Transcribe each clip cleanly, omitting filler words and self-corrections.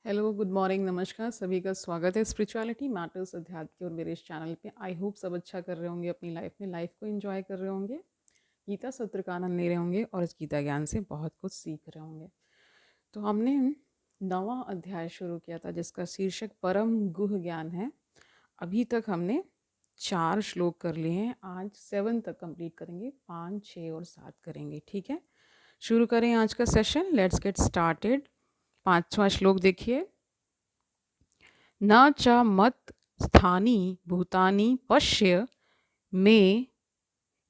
Hello, good morning, नमस्कार। सभी का स्वागत है स्पिरिचुअलिटी मैटर्स अध्यात्म के और मेरे इस चैनल पे। आई होप सब अच्छा कर रहे होंगे अपनी लाइफ में, लाइफ को एंजॉय कर रहे होंगे, गीता सत्र का आनंद ले रहे होंगे और इस गीता ज्ञान से बहुत कुछ सीख रहे होंगे। तो हमने 9वां अध्याय शुरू किया था जिसका शीर्षक परम गुह ज्ञान है। अभी तक हमने 4 श्लोक कर लिए हैं। आज 7 तक कंप्लीट करेंगे, 5, 6 और 7 करेंगे। ठीक है, शुरू करें आज का सेशन। Let's get started. 5वां श्लोक देखिए। न च मत् स्थानि भूतानि पश्य मे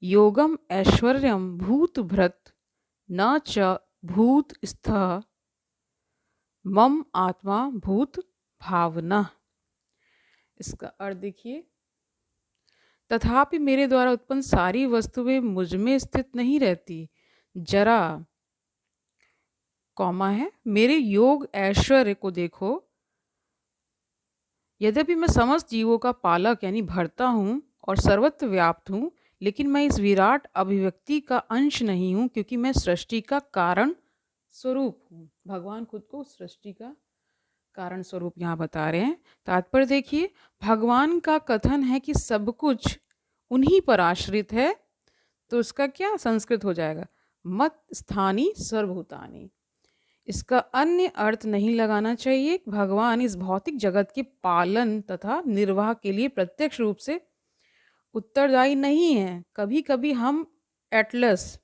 योगम ऐश्वर्यम भूतभृत न च भूत स्थ मम आत्मा भूत भावना। इसका अर्थ देखिए। तथापि मेरे द्वारा उत्पन्न सारी वस्तुएं मुझ में स्थित नहीं रहती। जरा कौमा है मेरे योग ऐश्वर्य को देखो। यद्यपि मैं समस्त जीवों का पालक यानी भरता हूँ और सर्वत्र व्याप्त हूँ, लेकिन मैं इस विराट अभिव्यक्ति का अंश नहीं हूँ, क्योंकि मैं सृष्टि का कारण स्वरूप हूँ। भगवान खुद को सृष्टि का कारण स्वरूप यहाँ बता रहे हैं। तात्पर्य देखिए, भगवान का कथन है कि सब कुछ उन्हीं पर आश्रित है। तो उसका क्या संस्कृत हो जाएगा? मत स्थानी सर्वभूतानि। इसका अन्य अर्थ नहीं लगाना चाहिए। भगवान इस भौतिक जगत के पालन तथा निर्वाह के लिए प्रत्यक्ष रूप से उत्तरदायी नहीं है। कभी कभी हम एटलस,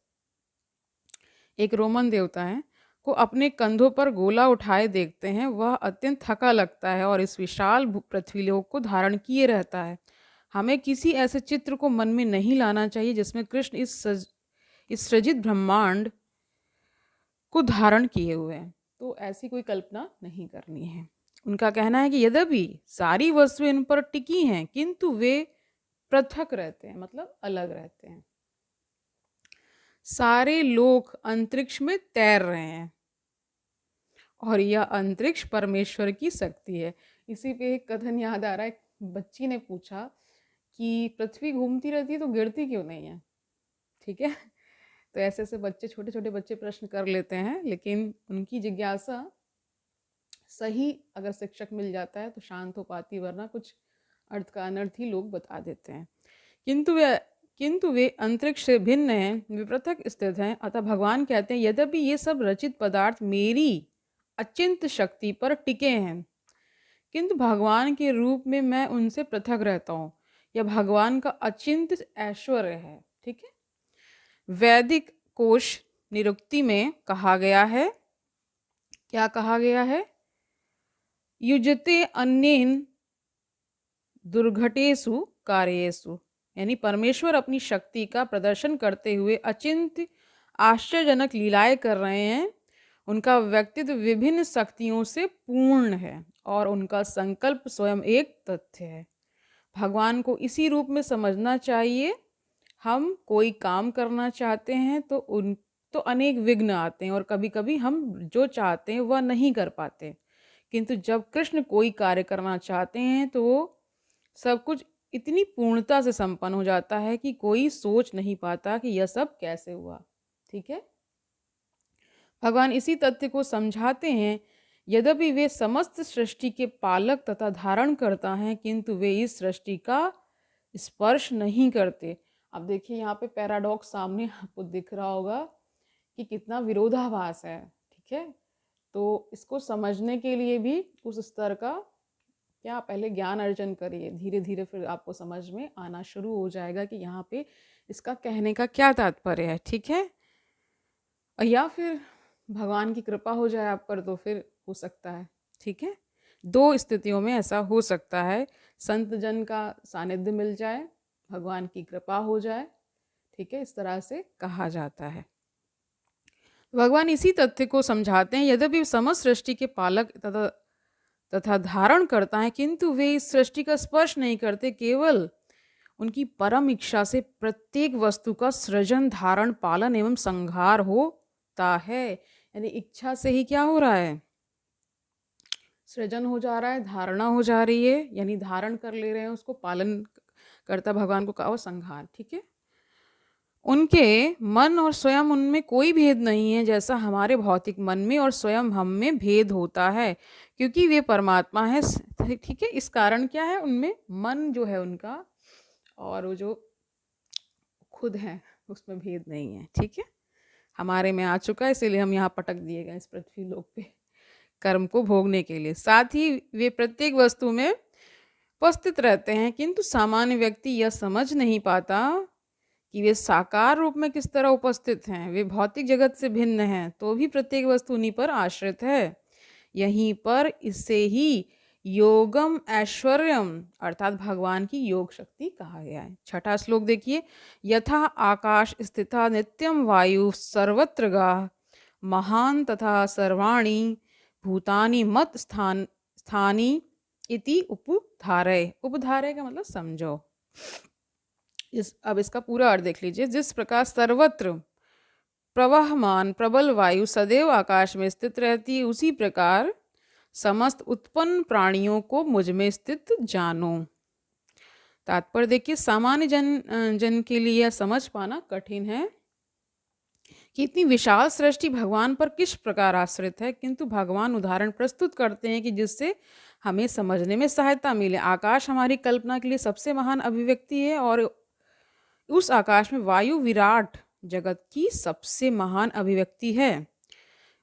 एक रोमन देवता है, को अपने कंधों पर गोला उठाए देखते हैं। वह अत्यंत थका लगता है और इस विशाल पृथ्वीलोक को धारण किए रहता है। हमें किसी ऐसे चित्र को मन में नहीं लाना चाहिए जिसमें कृष्ण इस सृजित ब्रह्मांड को धारण किए हुए हैं। तो ऐसी कोई कल्पना नहीं करनी है। उनका कहना है कि यद्यपि सारी वस्तुएं इन पर टिकी हैं, किंतु वे पृथक रहते हैं, मतलब अलग रहते हैं। सारे लोग अंतरिक्ष में तैर रहे हैं और यह अंतरिक्ष परमेश्वर की शक्ति है। इसी पे एक कथन याद आ रहा है। एक बच्ची ने पूछा कि पृथ्वी घूमती रहती है तो गिरती क्यों नहीं है? ठीक है, तो ऐसे ऐसे बच्चे, छोटे छोटे बच्चे प्रश्न कर लेते हैं, लेकिन उनकी जिज्ञासा सही अगर शिक्षक मिल जाता है तो शांत हो पाती, वरना कुछ अर्थ का अनर्थ ही लोग बता देते हैं। किंतु वे अंतरिक्ष से भिन्न हैं, वे पृथक स्थित हैं। अतः भगवान कहते हैं, यद्यपि ये सब रचित पदार्थ मेरी अचिंत शक्ति पर टिके हैं, किंतु भगवान के रूप में मैं उनसे पृथक रहता हूँ। यह भगवान का अचिंत ऐश्वर्य है। ठीक है, वैदिक कोश निरुक्ति में कहा गया है, क्या कहा गया है? युजते अन्येन दुर्घटेषु कार्येषु, यानी परमेश्वर अपनी शक्ति का प्रदर्शन करते हुए अचिंत्य आश्चर्यजनक लीलाएं कर रहे हैं। उनका व्यक्तित्व विभिन्न शक्तियों से पूर्ण है और उनका संकल्प स्वयं एक तथ्य है। भगवान को इसी रूप में समझना चाहिए। हम कोई काम करना चाहते हैं तो अनेक विघ्न आते हैं और कभी कभी हम जो चाहते हैं वह नहीं कर पाते। किंतु जब कृष्ण कोई कार्य करना चाहते हैं तो वो सब कुछ इतनी पूर्णता से संपन्न हो जाता है कि कोई सोच नहीं पाता कि यह सब कैसे हुआ। ठीक है, भगवान इसी तथ्य को समझाते हैं। यद्यपि वे समस्त सृष्टि के पालक तथा धारण करता हैं, किंतु वे इस सृष्टि का स्पर्श नहीं करते। अब देखिए, यहाँ पे पैराडॉक्स सामने आपको दिख रहा होगा कि कितना विरोधाभास है। ठीक है, तो इसको समझने के लिए भी उस स्तर का क्या पहले ज्ञान अर्जन करिए। धीरे धीरे फिर आपको समझ में आना शुरू हो जाएगा कि यहाँ पे इसका कहने का क्या तात्पर्य है। ठीक है, या फिर भगवान की कृपा हो जाए आप पर तो फिर हो सकता है। ठीक है, दो स्थितियों में ऐसा हो सकता है। संत जन का सानिध्य मिल जाए, भगवान की कृपा हो जाए। ठीक है, इस तरह से कहा जाता है। भगवान इसी तथ्य को समझाते हैं। यद्यपि समस्त सृष्टि के पालक तथा धारण करता है, किंतु वे इस सृष्टि का स्पर्श नहीं करते। केवल उनकी परम इच्छा से प्रत्येक वस्तु का सृजन, धारण, पालन एवं संहार होता है। यानी इच्छा से ही क्या हो रहा है? सृजन हो जा रहा है, धारणा हो जा रही है, यानी धारण कर ले रहे हैं उसको, पालन करता भगवान को कहा, और संहार। ठीक है, उनके मन और स्वयं उनमें कोई भेद नहीं है, जैसा हमारे भौतिक मन में और स्वयं हम में भेद होता है, क्योंकि वे परमात्मा है। ठीक है, इस कारण क्या है, उनमें मन जो है उनका और वो जो खुद है उसमें भेद नहीं है। ठीक है, हमारे में आ चुका है, इसीलिए हम यहाँ पटक दिए गए इस पृथ्वी लोक पे कर्म को भोगने के लिए। साथ ही वे प्रत्येक वस्तु में उपस्थित रहते हैं, किंतु सामान्य व्यक्ति यह समझ नहीं पाता कि वे साकार रूप में किस तरह उपस्थित हैं। वे भौतिक जगत से भिन्न हैं, तो भी प्रत्येक वस्तु उन्हीं पर आश्रित है। यहीं पर इससे ही योगम ऐश्वर्यम अर्थात भगवान की योग शक्ति कहा गया है। छठा श्लोक देखिए, यथा आकाश स्थिता नित्यम वायु सर्वत्र गा महान तथा सर्वाणी भूतानि मत स्थानी इति उपधारय। उपधारय का मतलब समझो। अब इसका पूरा अर्थ देख लीजिए। जिस प्रकार सर्वत्र प्रवहमान प्रबल वायु सदैव आकाश में स्थित रहती है, उसी प्रकार समस्त उत्पन्न प्राणियों को मुझ में स्थित जानो। तात्पर्य देखिए, सामान्य जन के लिए यह समझ पाना कठिन है कि इतनी विशाल सृष्टि भगवान पर किस प्रकार आश्रित है, किंतु भगवान उदाहरण प्रस्तुत करते हैं कि जिससे हमें समझने में सहायता मिले। आकाश हमारी कल्पना के लिए सबसे महान अभिव्यक्ति है और उस आकाश में वायु विराट जगत की सबसे महान अभिव्यक्ति है।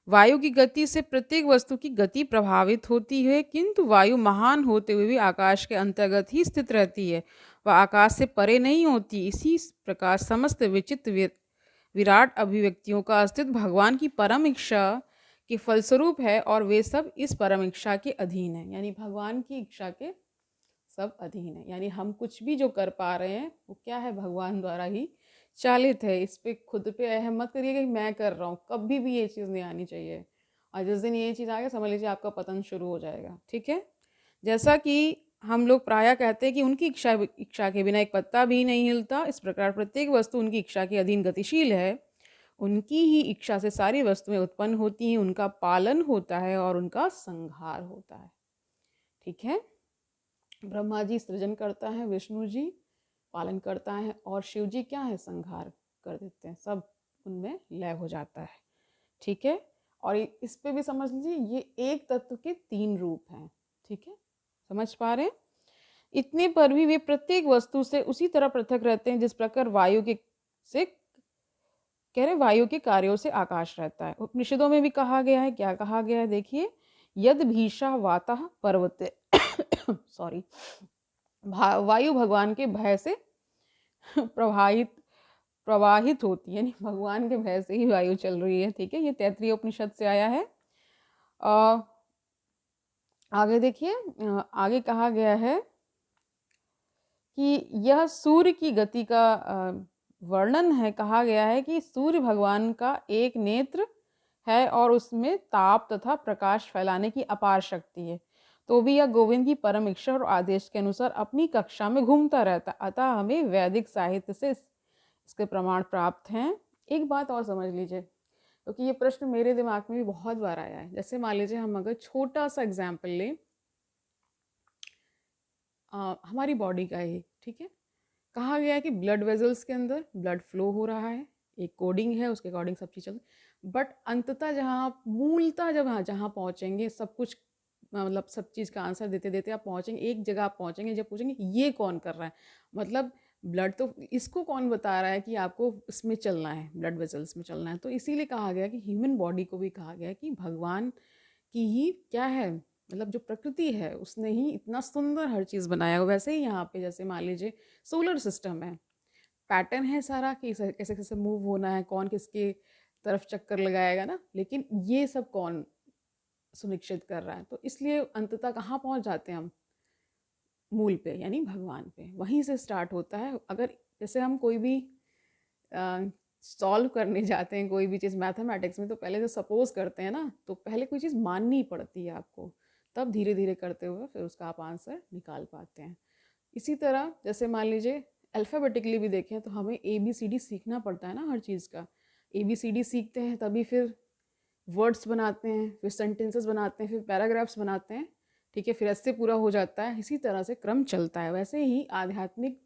वायु की गति से प्रत्येक वस्तु की गति प्रभावित होती है, किंतु वायु महान होते हुए भी आकाश के अंतर्गत ही स्थित रहती है, वह आकाश से परे नहीं होती। इसी प्रकार समस्त विचित्र विराट अभिव्यक्तियों का अस्तित्व भगवान की परम इच्छा के फलस्वरूप है और वे सब इस परम इच्छा के अधीन है। यानी भगवान की इच्छा के सब अधीन है। यानी हम कुछ भी जो कर पा रहे हैं वो क्या है, भगवान द्वारा ही चालित है। इस पे खुद पे अहम मत करिएगा कि मैं कर रहा हूँ, कभी भी ये चीज़ नहीं आनी चाहिए। और जिस दिन ये चीज़ आ गया समझ लीजिए आपका पतन शुरू हो जाएगा। ठीक है, जैसा कि हम लोग प्रायः कहते हैं कि उनकी इच्छा के बिना एक पत्ता भी नहीं हिलता, इस प्रकार प्रत्येक वस्तु उनकी इच्छा के अधीन गतिशील है। उनकी ही इच्छा से सारी वस्तुएं उत्पन्न होती हैं, उनका पालन होता है और उनका संहार होता है। ठीक है, ब्रह्मा जी सृजन करता है, विष्णु जी पालन करता है और शिव जी क्या है, संहार कर देते हैं, सब उनमें लय हो जाता है। ठीक है, और इस पे भी समझ लीजिए ये एक तत्व के तीन रूप हैं। ठीक है, समझ पा रहे हैं? इतने पर भी वे प्रत्येक वस्तु से उसी तरह पृथक रहते हैं जिस प्रकार वायु के कार्यों से आकाश रहता है। उपनिषदों में भी कहा गया है, क्या कहा गया है देखिए, यद भीषा वातः पर्वते सॉरी, वायु भगवान के भय से प्रवाहित होती है, यानी भगवान के भय से ही वायु चल रही है। ठीक है, ये तैत्तिरीय उपनिषद से आया है। आगे देखिए, आगे कहा गया है कि यह सूर्य की गति का वर्णन है। कहा गया है कि सूर्य भगवान का एक नेत्र है और उसमें ताप तथा प्रकाश फैलाने की अपार शक्ति है, तो भी यह गोविंद की परम इच्छा और आदेश के अनुसार अपनी कक्षा में घूमता रहता। अतः हमें वैदिक साहित्य से इसके प्रमाण प्राप्त हैं। एक बात और समझ लीजिए, क्योंकि तो ये प्रश्न मेरे दिमाग में भी बहुत बार आया है। जैसे मान लीजिए हम अगर छोटा सा एग्जाम्पल लें, हमारी बॉडी का ही। ठीक है, कहा गया है कि ब्लड वेजल्स के अंदर ब्लड फ्लो हो रहा है, एक कोडिंग है, उसके अकॉर्डिंग सब चीज़ चलती। बट अंततः जहाँ आप मूलतः जहाँ पहुँचेंगे, सब कुछ मतलब सब चीज़ का आंसर देते देते आप पहुँचेंगे, एक जगह आप पहुँचेंगे जब पूछेंगे ये कौन कर रहा है, मतलब ब्लड तो इसको कौन बता रहा है कि आपको इसमें चलना है, ब्लड वेजल्स में चलना है। तो इसीलिए कहा गया कि ह्यूमन बॉडी को भी कहा गया कि भगवान की ही क्या है, मतलब जो प्रकृति है उसने ही इतना सुंदर हर चीज़ बनाया हो। वैसे ही यहाँ पे जैसे मान लीजिए सोलर सिस्टम है, पैटर्न है सारा कि कैसे कैसे मूव होना है, कौन किसके तरफ चक्कर लगाएगा ना, लेकिन ये सब कौन सुनिश्चित कर रहा है। तो इसलिए अंततः कहाँ पहुँच जाते हैं हम, मूल पे, यानी भगवान पे। वहीं से स्टार्ट होता है। अगर जैसे हम कोई भी सॉल्व करने जाते हैं कोई भी चीज़ मैथमेटिक्स में, तो पहले जो सपोज करते हैं ना, तो पहले कोई चीज़ माननी पड़ती है आपको, तब धीरे धीरे करते हुए फिर उसका आप आंसर निकाल पाते हैं। इसी तरह जैसे मान लीजिए अल्फ़ाबेटिकली भी देखें तो हमें ABCD सीखना पड़ता है ना हर चीज़ का। ABCD सीखते हैं तभी फिर वर्ड्स बनाते हैं, फिर सेंटेंसेस बनाते हैं, फिर पैराग्राफ्स बनाते हैं। ठीक है, फिर ऐसे पूरा हो जाता है। इसी तरह से क्रम चलता है। वैसे ही आध्यात्मिक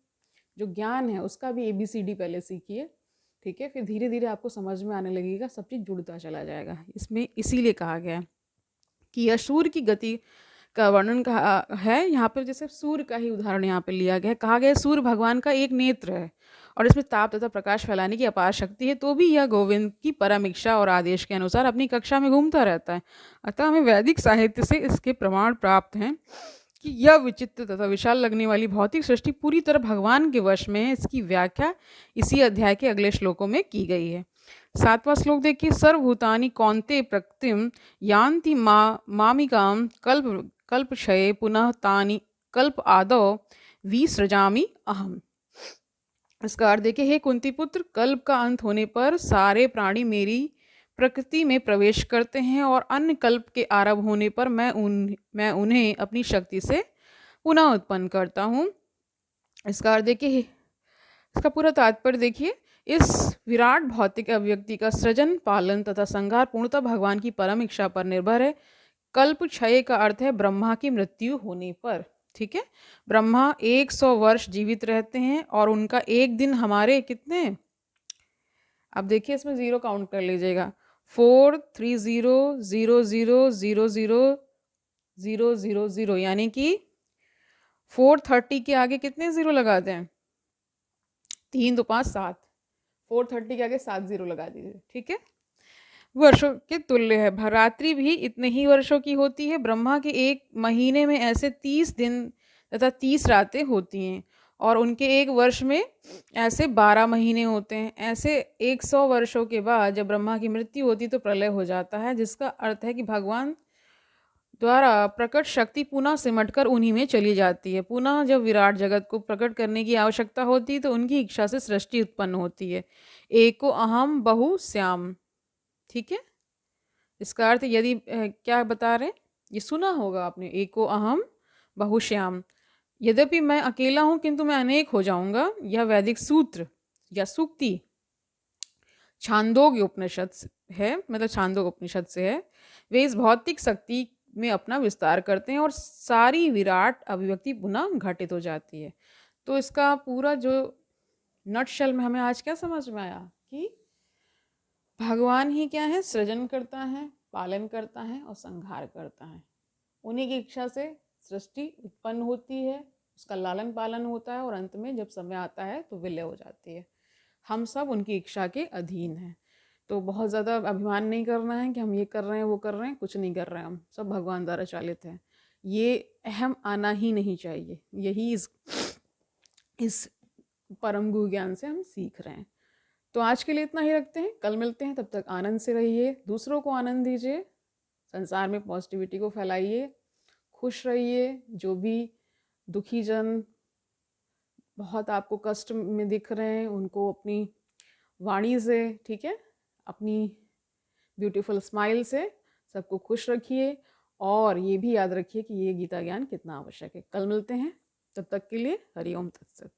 जो ज्ञान है उसका भी ABCD पहले सीखिए, ठीक है, फिर धीरे धीरे आपको समझ में आने लगेगा, सब चीज़ जुड़ता चला जाएगा। इसमें इसीलिए कहा गया है कि यह सूर्य की गति का वर्णन कहा है यहाँ पे, जैसे सूर्य का ही उदाहरण यहाँ पे लिया गया है। कहा गया है सूर्य भगवान का एक नेत्र है और इसमें ताप तथा प्रकाश फैलाने की अपार शक्ति है, तो भी यह गोविंद की परम इच्छा और आदेश के अनुसार अपनी कक्षा में घूमता रहता है। अतः हमें वैदिक साहित्य से इसके प्रमाण प्राप्त हैं कि यह विचित्र तथा विशाल लगने वाली भौतिक सृष्टि पूरी तरह भगवान के वश में है। इसकी व्याख्या इसी अध्याय के अगले श्लोकों में की गई है। 7वां श्लोक देखिए, सर्वभूतानि कौन्तेय प्रकृतिम यान्ति मामिकाम कल्प कल्पक्षये पुनः तानि कल्प आदौ विसृजामि अहम। इसका अर्थ देखिए, हे कुंती पुत्र, कल्प का अंत होने पर सारे प्राणी मेरी प्रकृति में प्रवेश करते हैं और अन्य कल्प के आरंभ होने पर मैं उन्हें अपनी शक्ति से पुनः उत्पन्न करता हूँ। इसका अर्थ देखिए, इसका पूरा तात्पर्य देखिए, इस विराट भौतिक अभिव्यक्ति का सृजन, पालन तथा संहार पूर्णतः भगवान की परम इच्छा पर निर्भर है। कल्प क्षय का अर्थ है ब्रह्मा की मृत्यु होने पर। ठीक है, ब्रह्मा 100 वर्ष जीवित रहते हैं और उनका एक दिन हमारे कितने, अब देखिए इसमें 0 काउंट कर लीजिएगा, 4 3 0 0 0 0 0 0 0 0, यानी कि 430 के आगे कितने 0 लगाते हैं, 3 2 5 7, 430 के आगे 7 0 लगा दीजिए। ठीक है, वर्षों के तुल्य है। भरात्रि भी इतने ही वर्षों की होती है। ब्रह्मा के एक महीने में ऐसे 30 दिन तथा 30 रातें होती हैं और उनके एक वर्ष में ऐसे 12 महीने होते हैं। ऐसे 100 वर्षों के बाद जब ब्रह्मा की मृत्यु होती तो प्रलय हो जाता है, जिसका अर्थ है कि भगवान द्वारा प्रकट शक्ति पुनः सिमटकर उन्हीं में चली जाती है। पुनः जब विराट जगत को प्रकट करने की आवश्यकता होती है तो उनकी इच्छा से सृष्टि उत्पन्न होती है। एको अहम बहु श्याम। ठीक है, इसका अर्थ यदि क्या बता रहे हैं, ये सुना होगा आपने, एको अहम बहुश्याम, यद्यपि मैं अकेला हूं किंतु मैं अनेक हो जाऊंगा। यह वैदिक सूत्र या सूक्ति छांदोग्य उपनिषद है, मतलब छांदोग्य उपनिषद से है। वे इस भौतिक शक्ति में अपना विस्तार करते हैं और सारी विराट अभिव्यक्ति पुनः घटित हो जाती है। तो इसका पूरा जो नटशेल में हमें आज क्या समझ में आया कि भगवान ही क्या है, सृजन करता है, पालन करता है और संहार करता है। उन्हीं की इच्छा से सृष्टि उत्पन्न होती है, उसका लालन पालन होता है और अंत में जब समय आता है तो विलय हो जाती है। हम सब उनकी इच्छा के अधीन हैं। तो बहुत ज़्यादा अभिमान नहीं करना है कि हम ये कर रहे हैं वो कर रहे हैं, कुछ नहीं कर रहे हैं, हम सब भगवान द्वारा चालित हैं। ये अहम आना ही नहीं चाहिए। यही इस परम गुरु ज्ञान से हम सीख रहे हैं। तो आज के लिए इतना ही रखते हैं, कल मिलते हैं। तब तक आनंद से रहिए, दूसरों को आनंद दीजिए, संसार में पॉजिटिविटी को फैलाइए, खुश रहिए। जो भी दुखी जन बहुत आपको कष्ट में दिख रहे हैं उनको अपनी वाणी से, ठीक है, अपनी ब्यूटीफुल स्माइल से सबको खुश रखिए और ये भी याद रखिए कि ये गीता ज्ञान कितना आवश्यक है। कल मिलते हैं, तब तक के लिए हरि ओम तत्सत।